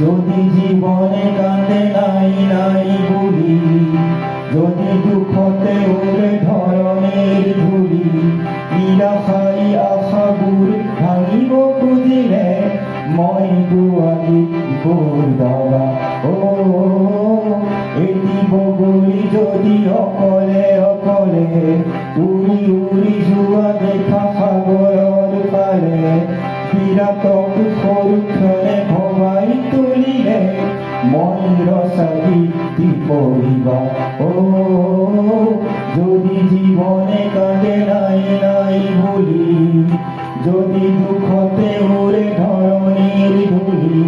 যদি জীবনে কাঁদে নাই নাই বলি, যদি দুঃখতে ওৰে ধৰনেৰ ধুলি, নিৰাশাই আশাবোৰ ভাঙিব খুজিলে মই দুৱাৰি দাবা ও এটি বগলী যদি অকলে অকলে উৰি উৰি যোৱা দেখা সাগৰৰ ফালে, বিৰাটক সৰুক্ষণে ভবাই তুলিলে মই ৰচা গীতি পঢ়িবা ও যদি জীবনে কাঁদে নাই নাই বলি, যদি দুঃখতে ওরে ধরনের ধুলি।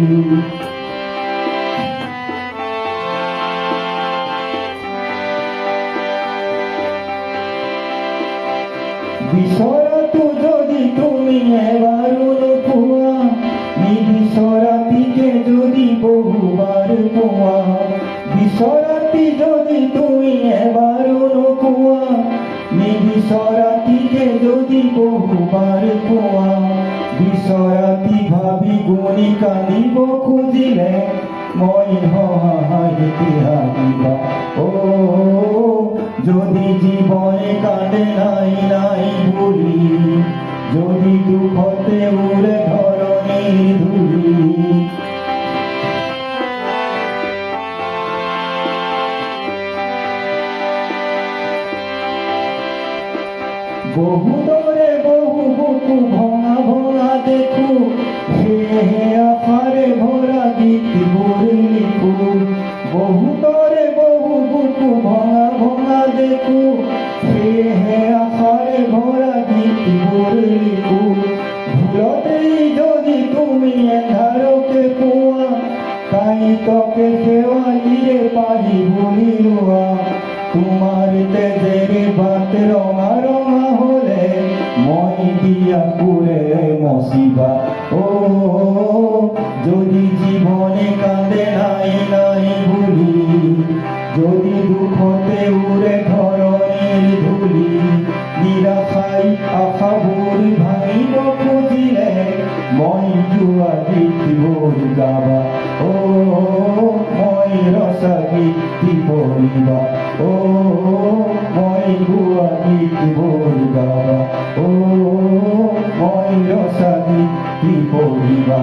বিচৰাটো যদি তুমি এবাৰো নোপোৱা, নিবিচৰাটিকে যদি বহুবাৰ পোৱা, বিচৰাটি যদি তুমি এবাৰো নোপোৱা, নিবিচৰাটিকে যদি বহুবাৰ পোৱা, বিচৰাটি ভাবি গুণি কান্দিব খুজিলে মই সহায়তে হাৰিবা ও যদি জীবনে কাঁদে নাই নাই বলি, যদি দুঃখতে উড়ে ধরনের ধুলি। বহু দরে বহু বুকু ভঙা ভঙা দেখো, সেহে আশারে ভরা গীতবোৰ লিখো। বহু দৰে বহু বুকু ভঙা ভঙা দেখো, সেহে আশাৰে ভৰা গীতবোৰ লিখো। ভুলতেই যদি তুমি এন্ধাৰকে পোৱা, তাই তকে শেৱালিৰে পাহি বুলি লোৱা। তোমাৰ তেজেৰ বাট ৰঙা ৰঙা হলে মই দিয়া কুৰে মচিবা ও যদি জীবনে কাঁদে নাই নাই বলি, যদি দুঃখতে উড়ে ধরনের ধুলি, নিরাশাই আশাবোৰ ভাঙিব খুজিলে মই জোৱা গীতবোৰ গাবা ও মই ৰচা গীতি পঢ়িবা ও মই গোৱা গীতবোৰ গাবা ও মই ৰচা গীতি পঢ়িবা।